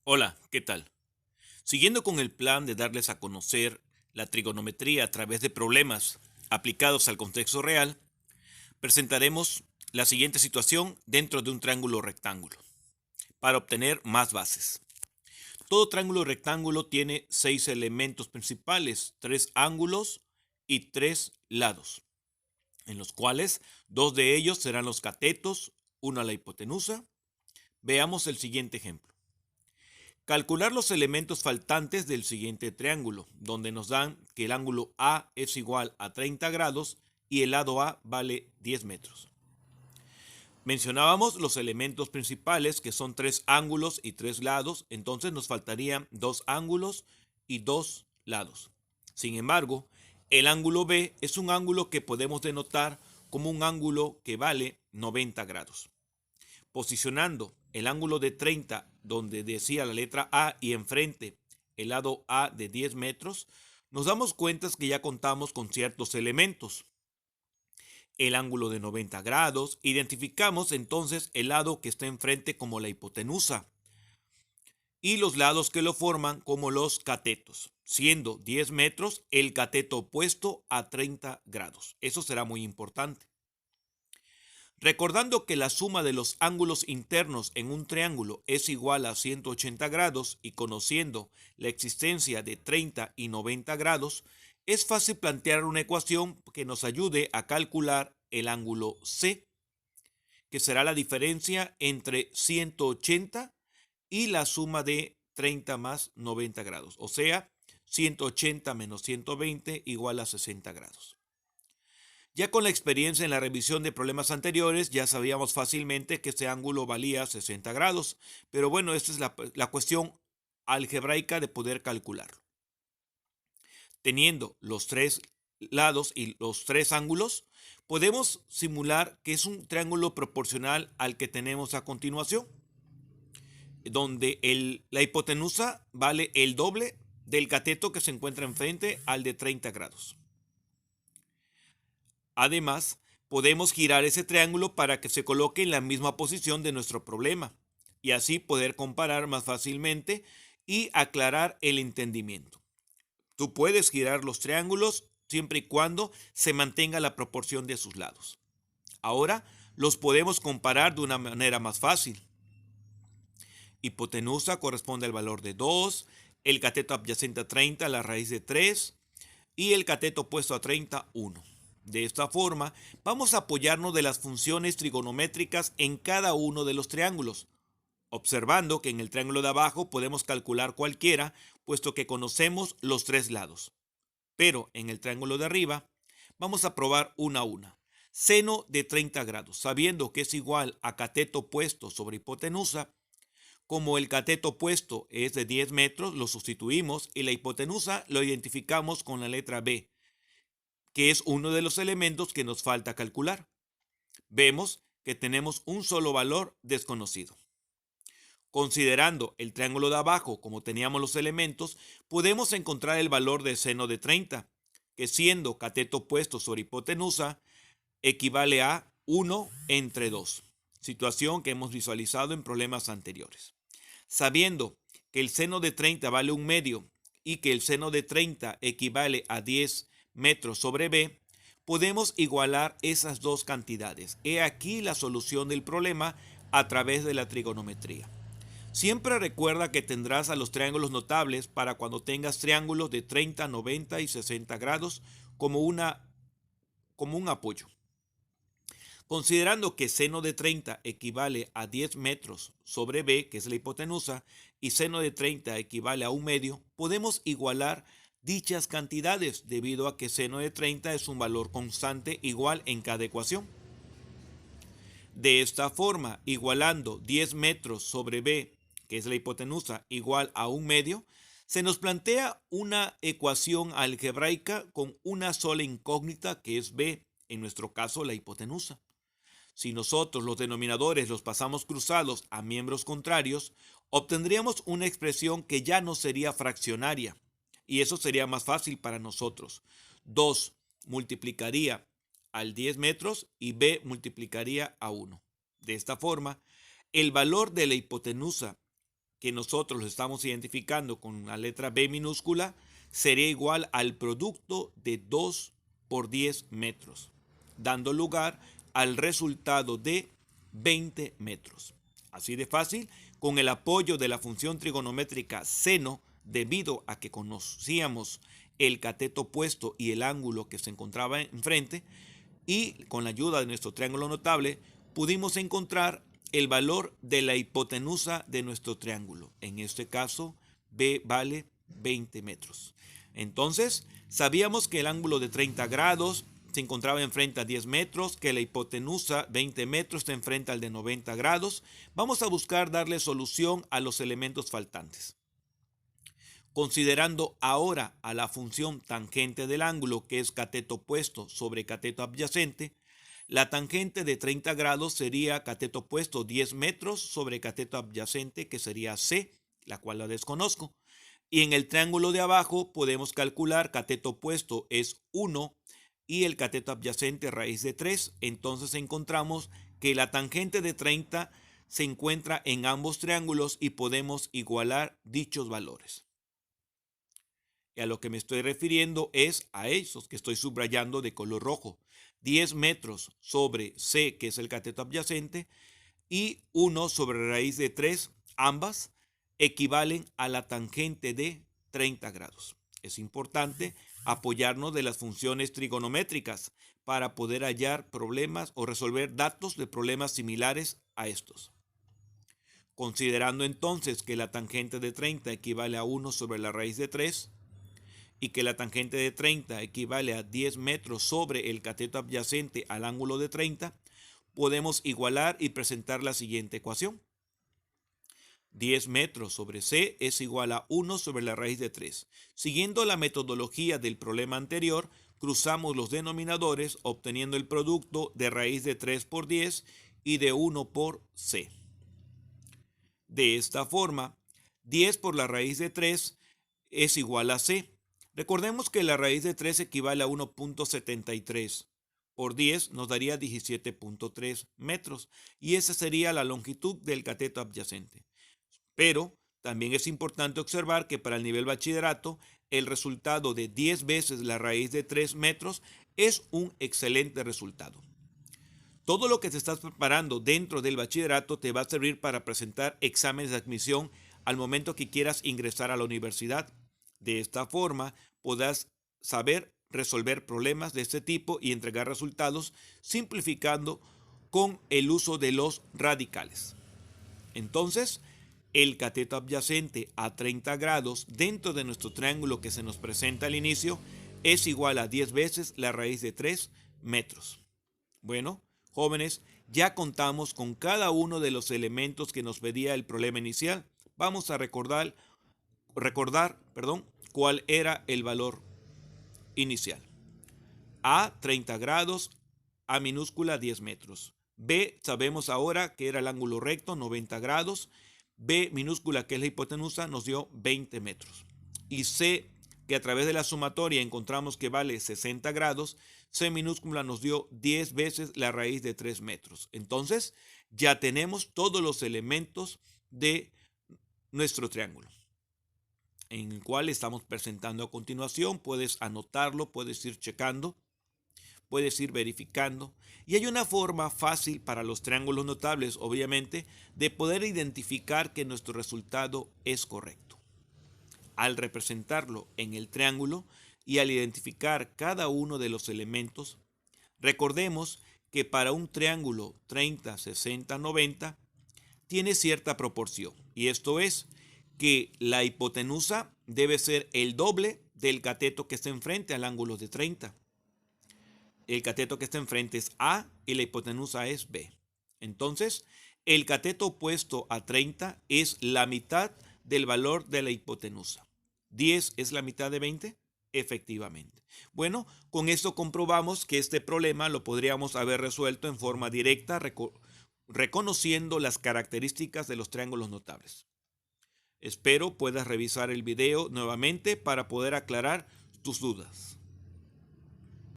Hola, ¿qué tal? Siguiendo con el plan de darles a conocer la trigonometría a través de problemas aplicados al contexto real, presentaremos la siguiente situación dentro de un triángulo rectángulo para obtener más bases. Todo triángulo rectángulo tiene 6 elementos principales, 3 ángulos y 3 lados, en los cuales 2 de ellos serán los catetos, uno la hipotenusa. Veamos el siguiente ejemplo. Calcular los elementos faltantes del siguiente triángulo, donde nos dan que el ángulo A es igual a 30 grados y el lado A vale 10 metros. Mencionábamos los elementos principales, que son 3 ángulos y 3 lados, entonces nos faltarían 2 ángulos y 2 lados. Sin embargo, el ángulo B es un ángulo que podemos denotar como un ángulo que vale 90 grados. Posicionando el ángulo de 30 donde decía la letra A y enfrente el lado A de 10 metros, nos damos cuenta que ya contamos con ciertos elementos. El ángulo de 90 grados, identificamos entonces el lado que está enfrente como la hipotenusa y los lados que lo forman como los catetos, siendo 10 metros el cateto opuesto a 30 grados. Eso será muy importante. Recordando que la suma de los ángulos internos en un triángulo es igual a 180 grados y conociendo la existencia de 30 y 90 grados, es fácil plantear una ecuación que nos ayude a calcular el ángulo C, que será la diferencia entre 180 y la suma de 30 más 90 grados, o sea, 180 menos 120 igual a 60 grados. Ya con la experiencia en la revisión de problemas anteriores, ya sabíamos fácilmente que este ángulo valía 60 grados, pero bueno, esta es la cuestión algebraica de poder calcularlo. Teniendo los 3 lados y los 3 ángulos, podemos simular que es un triángulo proporcional al que tenemos a continuación, donde la hipotenusa vale el doble del cateto que se encuentra enfrente al de 30 grados. Además, podemos girar ese triángulo para que se coloque en la misma posición de nuestro problema y así poder comparar más fácilmente y aclarar el entendimiento. Tú puedes girar los triángulos siempre y cuando se mantenga la proporción de sus lados. Ahora los podemos comparar de una manera más fácil. Hipotenusa corresponde al valor de 2, el cateto adyacente a 30 la raíz de 3 y el cateto opuesto a 30, 1. De esta forma, vamos a apoyarnos de las funciones trigonométricas en cada uno de los triángulos, observando que en el triángulo de abajo podemos calcular cualquiera, puesto que conocemos los 3 lados. Pero en el triángulo de arriba, vamos a probar una a una. Seno de 30 grados, sabiendo que es igual a cateto opuesto sobre hipotenusa. Como el cateto opuesto es de 10 metros, lo sustituimos y la hipotenusa lo identificamos con la letra B, que es uno de los elementos que nos falta calcular. Vemos que tenemos un solo valor desconocido. Considerando el triángulo de abajo como teníamos los elementos, podemos encontrar el valor de seno de 30, que siendo cateto opuesto sobre hipotenusa, equivale a 1 entre 2, situación que hemos visualizado en problemas anteriores. Sabiendo que el seno de 30 vale 1 medio y que el seno de 30 equivale a 10 metros sobre b, podemos igualar esas dos cantidades. He aquí la solución del problema a través de la trigonometría. Siempre recuerda que tendrás a los triángulos notables para cuando tengas triángulos de 30, 90 y 60 grados como un apoyo. Considerando que seno de 30 equivale a 10 metros sobre b, que es la hipotenusa, y seno de 30 equivale a 1 medio, podemos igualar dichas cantidades debido a que seno de 30 es un valor constante igual en cada ecuación. De esta forma, igualando 10 metros sobre b, que es la hipotenusa, igual a 1 medio, se nos plantea una ecuación algebraica con una sola incógnita que es b, en nuestro caso la hipotenusa. Si nosotros los denominadores los pasamos cruzados a miembros contrarios, obtendríamos una expresión que ya no sería fraccionaria, y eso sería más fácil para nosotros. 2 multiplicaría al 10 metros y b multiplicaría a 1. De esta forma, el valor de la hipotenusa, que nosotros lo estamos identificando con la letra B minúscula, sería igual al producto de 2 por 10 metros, dando lugar al resultado de 20 metros. Así de fácil, con el apoyo de la función trigonométrica seno, debido a que conocíamos el cateto opuesto y el ángulo que se encontraba enfrente, y con la ayuda de nuestro triángulo notable, pudimos encontrar el valor de la hipotenusa de nuestro triángulo. En este caso, B vale 20 metros. Entonces, sabíamos que el ángulo de 30 grados se encontraba enfrente a 10 metros, que la hipotenusa 20 metros está enfrente al de 90 grados. Vamos a buscar darle solución a los elementos faltantes. Considerando ahora a la función tangente del ángulo, que es cateto opuesto sobre cateto adyacente, la tangente de 30 grados sería cateto opuesto 10 metros sobre cateto adyacente, que sería C, la cual la desconozco. Y en el triángulo de abajo podemos calcular cateto opuesto es 1 y el cateto adyacente raíz de 3. Entonces encontramos que la tangente de 30 se encuentra en ambos triángulos y podemos igualar dichos valores. Y a lo que me estoy refiriendo es a esos que estoy subrayando de color rojo. 10 metros sobre C, que es el cateto adyacente, y 1 sobre raíz de 3, ambas equivalen a la tangente de 30 grados. Es importante apoyarnos de las funciones trigonométricas para poder hallar problemas o resolver datos de problemas similares a estos. Considerando entonces que la tangente de 30 equivale a 1 sobre la raíz de 3, y que la tangente de 30 equivale a 10 metros sobre el cateto adyacente al ángulo de 30, podemos igualar y presentar la siguiente ecuación. 10 metros sobre C es igual a 1 sobre la raíz de 3. Siguiendo la metodología del problema anterior, cruzamos los denominadores obteniendo el producto de raíz de 3 por 10 y de 1 por C. De esta forma, 10 por la raíz de 3 es igual a C. Recordemos que la raíz de 3 equivale a 1.73 por 10 nos daría 17.3 metros y esa sería la longitud del cateto adyacente. Pero también es importante observar que para el nivel bachillerato el resultado de 10 veces la raíz de 3 metros es un excelente resultado. Todo lo que te estás preparando dentro del bachillerato te va a servir para presentar exámenes de admisión al momento que quieras ingresar a la universidad. De esta forma podrás saber resolver problemas de este tipo y entregar resultados simplificando con el uso de los radicales. Entonces, el cateto adyacente a 30 grados dentro de nuestro triángulo que se nos presenta al inicio es igual a 10 veces la raíz de 3 metros. Bueno, jóvenes, ya contamos con cada uno de los elementos que nos pedía el problema inicial. Vamos a recordar, cuál era el valor inicial. A 30 grados, A minúscula 10 metros. B sabemos ahora que era el ángulo recto 90 grados. B minúscula, que es la hipotenusa, nos dio 20 metros. Y C, que a través de la sumatoria encontramos que vale 60 grados, C minúscula nos dio 10 veces la raíz de 3 metros. Entonces, ya tenemos todos los elementos de nuestro triángulo, en el cual estamos presentando a continuación. Puedes anotarlo, puedes ir checando, puedes ir verificando. Y hay una forma fácil para los triángulos notables, obviamente, de poder identificar que nuestro resultado es correcto. Al representarlo en el triángulo y al identificar cada uno de los elementos, recordemos que para un triángulo 30, 60, 90 tiene cierta proporción. Y esto es que la hipotenusa debe ser el doble del cateto que está enfrente al ángulo de 30. El cateto que está enfrente es A y la hipotenusa es B. Entonces, el cateto opuesto a 30 es la mitad del valor de la hipotenusa. ¿10 es la mitad de 20? Efectivamente. Bueno, con esto comprobamos que este problema lo podríamos haber resuelto en forma directa, reconociendo las características de los triángulos notables. Espero puedas revisar el video nuevamente para poder aclarar tus dudas.